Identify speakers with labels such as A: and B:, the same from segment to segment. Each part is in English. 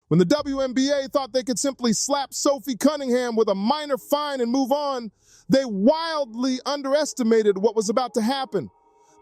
A: When the WNBA thought they could simply slap Sophie Cunningham with a minor fine and move on, they wildly underestimated what was about to happen.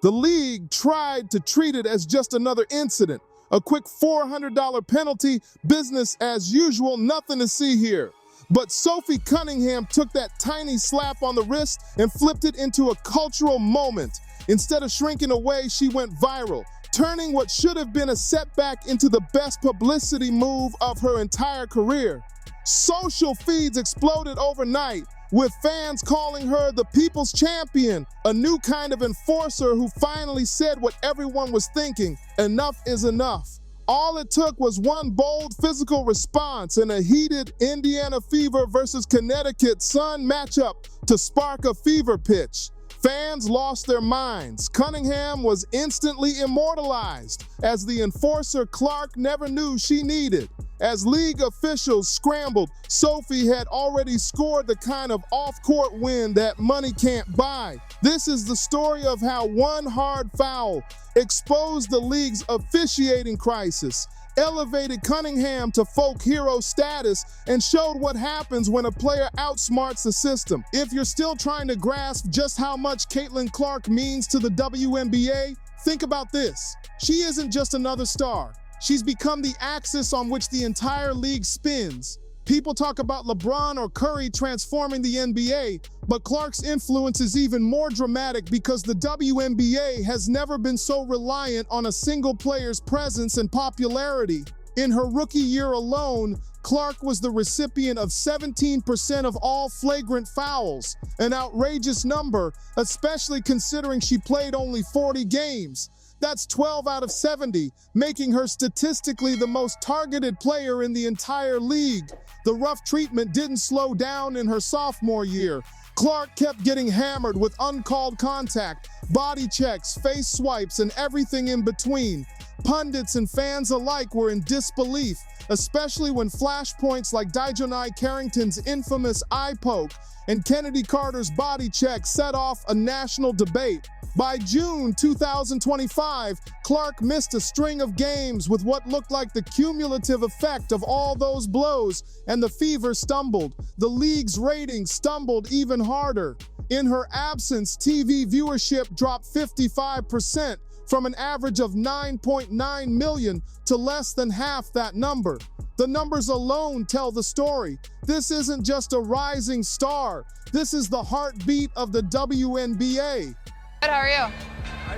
A: The league tried to treat it as just another incident, a quick $400 penalty, business as usual, nothing to see here. But Sophie Cunningham took that tiny slap on the wrist and flipped it into a cultural moment. Instead of shrinking away, she went viral, turning what should have been a setback into the best publicity move of her entire career. Social feeds exploded overnight, with fans calling her the people's champion, a new kind of enforcer who finally said what everyone was thinking: enough is enough. All it took was one bold physical response in a heated Indiana Fever versus Connecticut Sun matchup to spark a fever pitch. Fans lost their minds. Cunningham was instantly immortalized as the enforcer Clark never knew she needed. As league officials scrambled, Sophie had already scored the kind of off-court win that money can't buy. This is the story of how one hard foul exposed the league's officiating crisis, elevated Cunningham to folk hero status, and showed what happens when a player outsmarts the system. If you're still trying to grasp just how much Caitlin Clark means to the WNBA, think about this. She isn't just another star. She's become the axis on which the entire league spins. People talk about LeBron or Curry transforming the NBA, but Clark's influence is even more dramatic because the WNBA has never been so reliant on a single player's presence and popularity. In her rookie year alone, Clark was the recipient of 17% of all flagrant fouls, an outrageous number, especially considering she played only 40 games. That's 12 out of 70, making her statistically the most targeted player in the entire league. The rough treatment didn't slow down in her sophomore year. Clark kept getting hammered with uncalled contact, body checks, face swipes, and everything in between. Pundits and fans alike were in disbelief, especially when flashpoints like Dijonai Carrington's infamous eye poke and Kennedy Carter's body check set off a national debate. By June 2025, Clark missed a string of games with what looked like the cumulative effect of all those blows, and the Fever stumbled. The league's ratings stumbled even harder. In her absence, TV viewership dropped 55%, from an average of 9.9 million to less than half that number. The numbers alone tell the story. This isn't just a rising star. This is the heartbeat of the WNBA.
B: Good, how are you?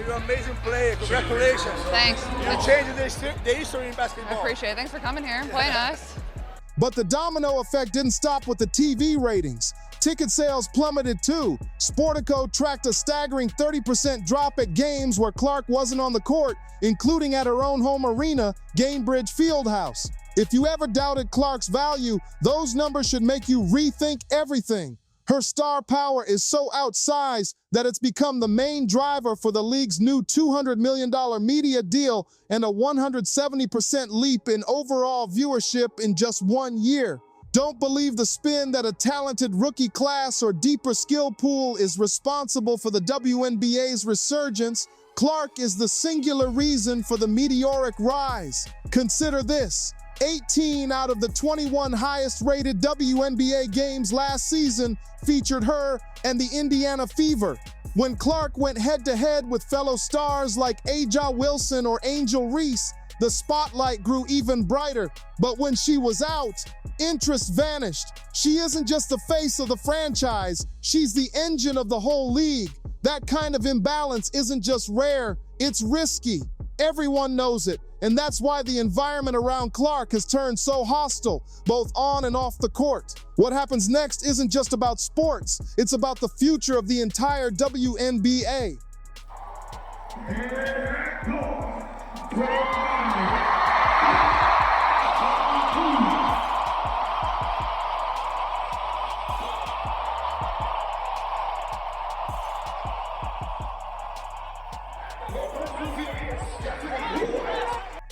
C: You're an amazing player. Congratulations.
B: Thanks.
C: You're changing the history in basketball.
B: I appreciate it. Thanks for coming here and playing us.
A: But the domino effect didn't stop with the TV ratings. Ticket sales plummeted too. Sportico tracked a staggering 30% drop at games where Clark wasn't on the court, including at her own home arena, Gainbridge Fieldhouse. If you ever doubted Clark's value, those numbers should make you rethink everything. Her star power is so outsized that it's become the main driver for the league's new $200 million media deal and a 170% leap in overall viewership in just 1 year. Don't believe the spin that a talented rookie class or deeper skill pool is responsible for the WNBA's resurgence. Clark is the singular reason for the meteoric rise. Consider this. 18 out of the 21 highest-rated WNBA games last season featured her and the Indiana Fever. When Clark went head-to-head with fellow stars like Aja Wilson or Angel Reese, the spotlight grew even brighter. But when she was out, interest vanished. She isn't just the face of the franchise, she's the engine of the whole league. That kind of imbalance isn't just rare, it's risky. Everyone knows it, and that's why the environment around Clark has turned so hostile, both on and off the court. What happens next isn't just about sports, it's about the future of the entire WNBA.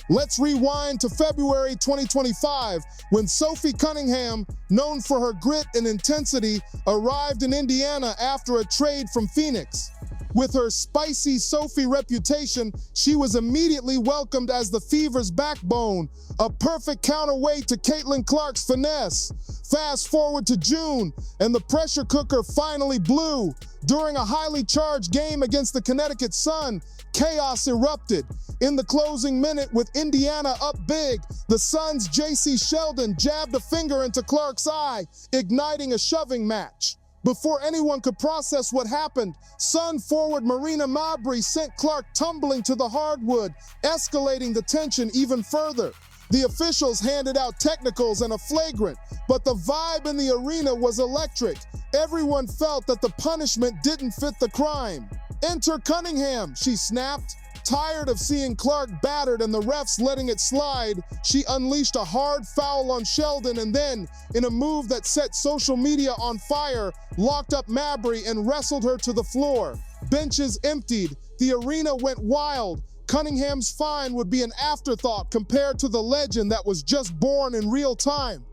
A: Let's rewind to February 2025, when Sophie Cunningham, known for her grit and intensity, arrived in Indiana after a trade from Phoenix. With her spicy Sophie reputation, she was immediately welcomed as the Fever's backbone, a perfect counterweight to Caitlin Clark's finesse. Fast forward to June, and the pressure cooker finally blew. During a highly charged game against the Connecticut Sun, chaos erupted. In the closing minute, with Indiana up big, the Sun's J.C. Sheldon jabbed a finger into Clark's eye, igniting a shoving match. Before anyone could process what happened, Sun forward Marina Mabrey sent Clark tumbling to the hardwood, escalating the tension even further. The officials handed out technicals and a flagrant, but the vibe in the arena was electric. Everyone felt that the punishment didn't fit the crime. "Enter Cunningham," she snapped. Tired of seeing Clark battered and the refs letting it slide, she unleashed a hard foul on Sheldon and then, in a move that set social media on fire, locked up Mabrey and wrestled her to the floor. Benches emptied. The arena went wild. Cunningham's fine would be an afterthought compared to the legend that was just born in real time.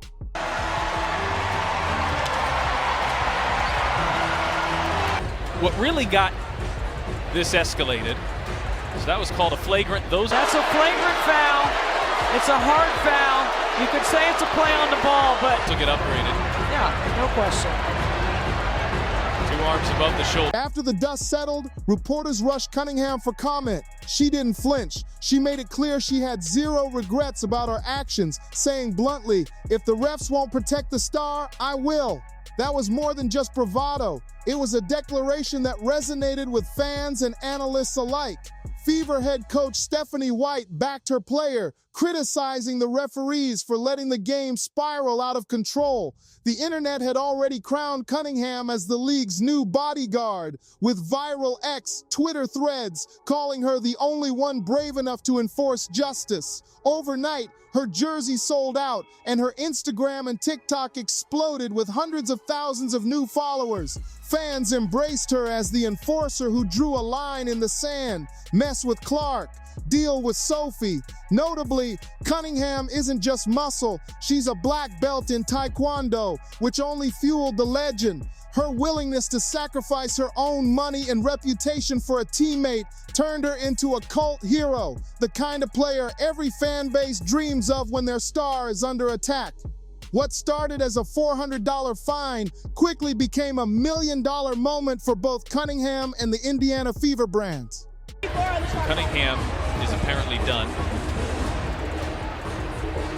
D: What really got this escalated, so that was called a flagrant.
E: That's a flagrant foul. It's a hard foul. You could say it's a play on the ball, but
D: Took it upgraded.
E: yeah, no question.
D: 2 arms above the shoulder.
A: After the dust settled, reporters rushed Cunningham for comment. She didn't flinch. She made it clear she had zero regrets about her actions, saying bluntly, "If the refs won't protect the star, I will." That was more than just bravado. It was a declaration that resonated with fans and analysts alike. Fever head coach Stephanie White backed her player, criticizing the referees for letting the game spiral out of control. The internet had already crowned Cunningham as the league's new bodyguard, with viral Twitter threads calling her the only one brave enough to enforce justice. Overnight, her jersey sold out, and her Instagram and TikTok exploded with hundreds of thousands of new followers. Fans embraced her as the enforcer who drew a line in the sand. Mess with Clark, deal with Sophie. Notably, Cunningham isn't just muscle, she's a black belt in Taekwondo, which only fueled the legend. Her willingness to sacrifice her own money and reputation for a teammate turned her into a cult hero, the kind of player every fan base dreams of when their star is under attack. What started as a $400 fine quickly became a $1 million moment for both Cunningham and the Indiana Fever brands.
D: Cunningham is apparently done.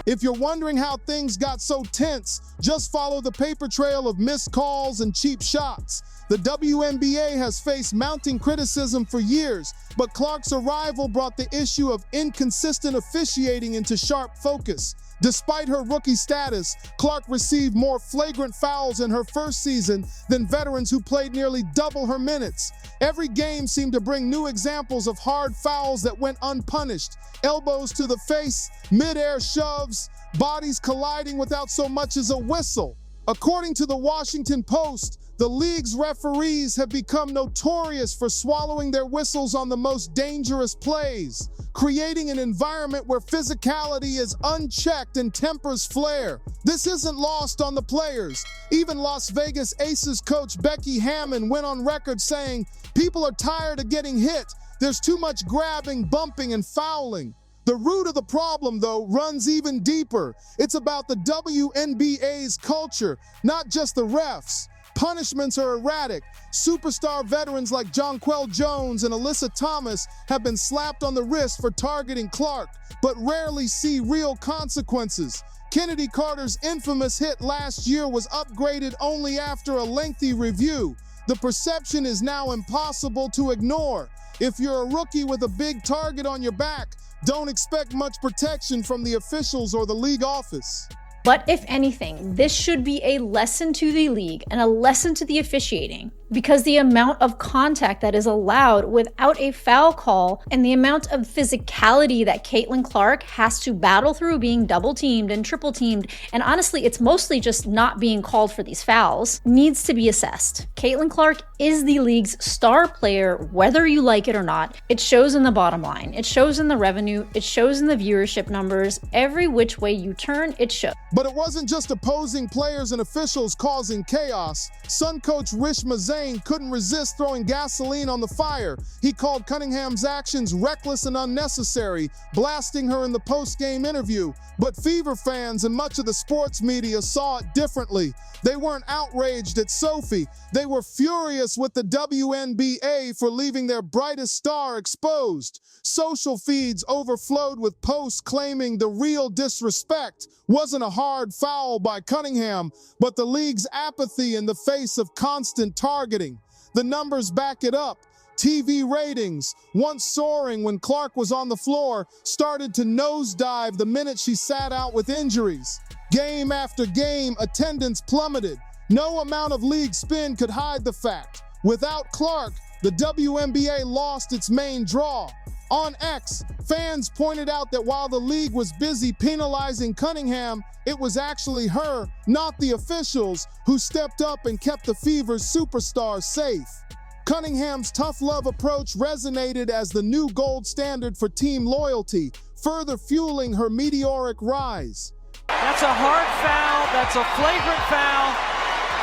A: If you're wondering how things got so tense, just follow the paper trail of missed calls and cheap shots. The WNBA has faced mounting criticism for years, but Clark's arrival brought the issue of inconsistent officiating into sharp focus. Despite her rookie status, Clark received more flagrant fouls in her first season than veterans who played nearly double her minutes. Every game seemed to bring new examples of hard fouls that went unpunished. Elbows to the face, mid-air shoves, bodies colliding without so much as a whistle. According to the Washington Post, the league's referees have become notorious for swallowing their whistles on the most dangerous plays, creating an environment where physicality is unchecked and tempers flare. This isn't lost on the players. Even Las Vegas Aces coach Becky Hammon went on record saying, "People are tired of getting hit. There's too much grabbing, bumping, and fouling." The root of the problem, though, runs even deeper. It's about the WNBA's culture, not just the refs. Punishments are erratic. Superstar veterans like Jonquel Jones and Alyssa Thomas have been slapped on the wrist for targeting Clark, but rarely see real consequences. Kennedy Carter's infamous hit last year was upgraded only after a lengthy review. The perception is now impossible to ignore. If you're a rookie with a big target on your back, don't expect much protection from the officials or the league office.
F: But if anything, this should be a lesson to the league and a lesson to the officiating, because the amount of contact that is allowed without a foul call and the amount of physicality that Caitlin Clark has to battle through being double teamed and triple teamed, and honestly, it's mostly just not being called for these fouls, needs to be assessed. Caitlin Clark is the league's star player, whether you like it or not. It shows in the bottom line. It shows in the revenue. It shows in the viewership numbers. Every which way you turn, it shows.
A: But it wasn't just opposing players and officials causing chaos. Sun coach Rish Mazen insane, couldn't resist throwing gasoline on the fire. He called Cunningham's actions reckless and unnecessary, blasting her in the post-game interview. But Fever fans and much of the sports media saw it differently. They weren't outraged at Sophie. They were furious with the WNBA for leaving their brightest star exposed. Social feeds overflowed with posts claiming the real disrespect wasn't a hard foul by Cunningham, but the league's apathy in the face of constant targeting. The numbers back it up. TV ratings, once soaring when Clark was on the floor, started to nosedive the minute she sat out with injuries. Game after game, attendance plummeted. No amount of league spin could hide the fact. Without Clark, the WNBA lost its main draw. On X, fans pointed out that while the league was busy penalizing Cunningham, it was actually her, not the officials, who stepped up and kept the Fever's superstars safe. Cunningham's tough love approach resonated as the new gold standard for team loyalty, further fueling her meteoric rise.
E: That's a hard foul. That's a flagrant foul.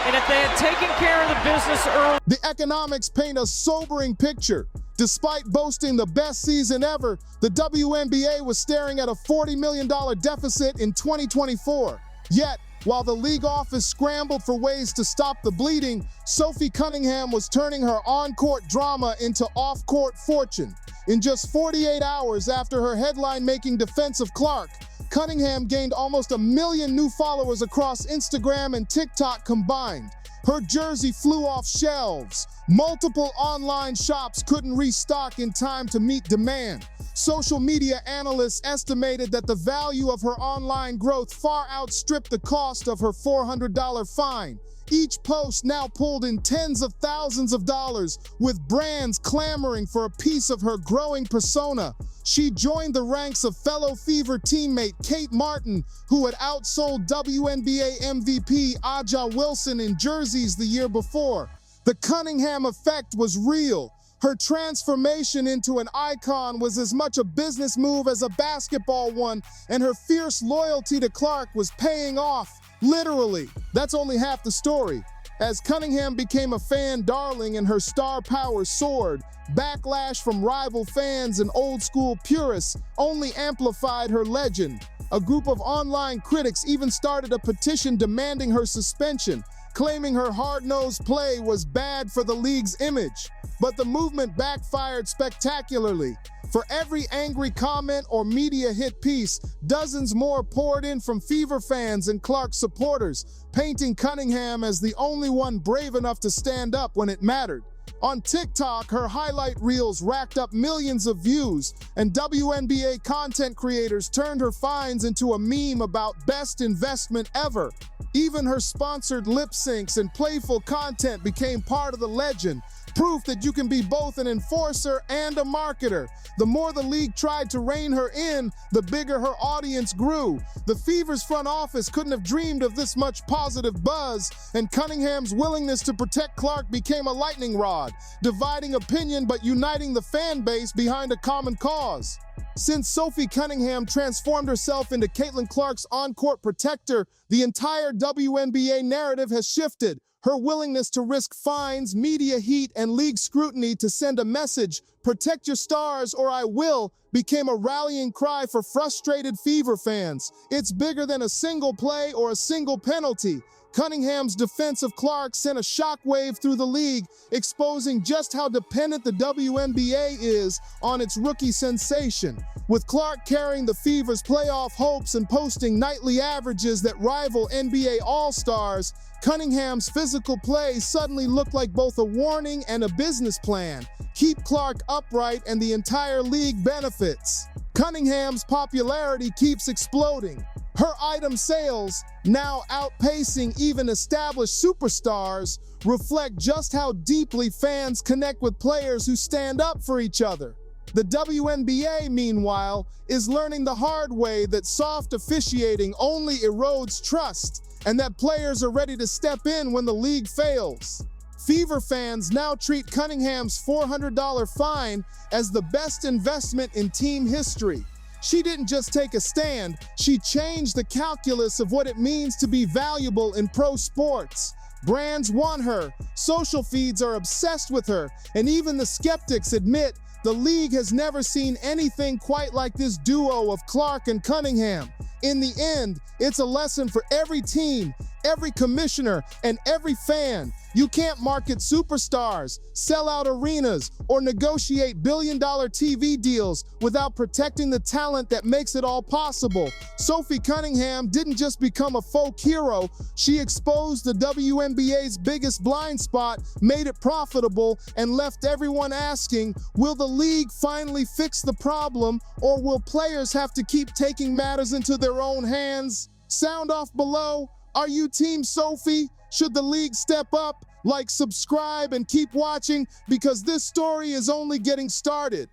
E: And if they had taken care of the business early.
A: The economics paint a sobering picture. Despite boasting the best season ever, the WNBA was staring at a $40 million deficit in 2024. Yet, while the league office scrambled for ways to stop the bleeding, Sophie Cunningham was turning her on-court drama into off-court fortune. In just 48 hours after her headline-making defense of Clark, Cunningham gained almost 1 million new followers across Instagram and TikTok combined. Her jersey flew off shelves. Multiple online shops couldn't restock in time to meet demand. Social media analysts estimated that the value of her online growth far outstripped the cost of her $400 fine. Each post now pulled in tens of thousands of dollars, with brands clamoring for a piece of her growing persona. She joined the ranks of fellow Fever teammate Kate Martin, who had outsold WNBA MVP Aja Wilson in jerseys the year before. The Cunningham effect was real. Her transformation into an icon was as much a business move as a basketball one, and her fierce loyalty to Clark was paying off, literally. That's only half the story. As Cunningham became a fan darling and her star power soared, backlash from rival fans and old-school purists only amplified her legend. A group of online critics even started a petition demanding her suspension, claiming her hard-nosed play was bad for the league's image. But the movement backfired spectacularly. For every angry comment or media hit piece, dozens more poured in from Fever fans and Clark supporters, painting Cunningham as the only one brave enough to stand up when it mattered. On TikTok, her highlight reels racked up millions of views, and WNBA content creators turned her finds into a meme about best investment ever. Even her sponsored lip syncs and playful content became part of the legend, proof that you can be both an enforcer and a marketer. The more the league tried to rein her in, the bigger her audience grew. The Fever's front office couldn't have dreamed of this much positive buzz, and Cunningham's willingness to protect Clark became a lightning rod, dividing opinion but uniting the fan base behind a common cause. Since Sophie Cunningham transformed herself into Caitlin Clark's on-court protector, the entire WNBA narrative has shifted. Her willingness to risk fines, media heat, and league scrutiny to send a message, "Protect your stars or I will," became a rallying cry for frustrated Fever fans. It's bigger than a single play or a single penalty. Cunningham's defense of Clark sent a shockwave through the league, exposing just how dependent the WNBA is on its rookie sensation. With Clark carrying the Fever's playoff hopes and posting nightly averages that rival NBA All-Stars, Cunningham's physical play suddenly looked like both a warning and a business plan. Keep Clark upright and the entire league benefits. Cunningham's popularity keeps exploding. Her item sales, now outpacing even established superstars, reflect just how deeply fans connect with players who stand up for each other. The WNBA, meanwhile, is learning the hard way that soft officiating only erodes trust, and that players are ready to step in when the league fails. Fever fans now treat Cunningham's $400 fine as the best investment in team history. She didn't just take a stand, she changed the calculus of what it means to be valuable in pro sports. Brands want her, social feeds are obsessed with her, and even the skeptics admit the league has never seen anything quite like this duo of Clark and Cunningham. In the end, it's a lesson for every team, every commissioner, and every fan. You can't market superstars, sell out arenas, or negotiate billion-dollar TV deals without protecting the talent that makes it all possible. Sophie Cunningham didn't just become a folk hero, she exposed the WNBA's biggest blind spot, made it profitable, and left everyone asking, will the league finally fix the problem, or will players have to keep taking matters into their own hands? Sound off below. Are you Team Sophie? Should the league step up? Like, subscribe, and keep watching because this story is only getting started.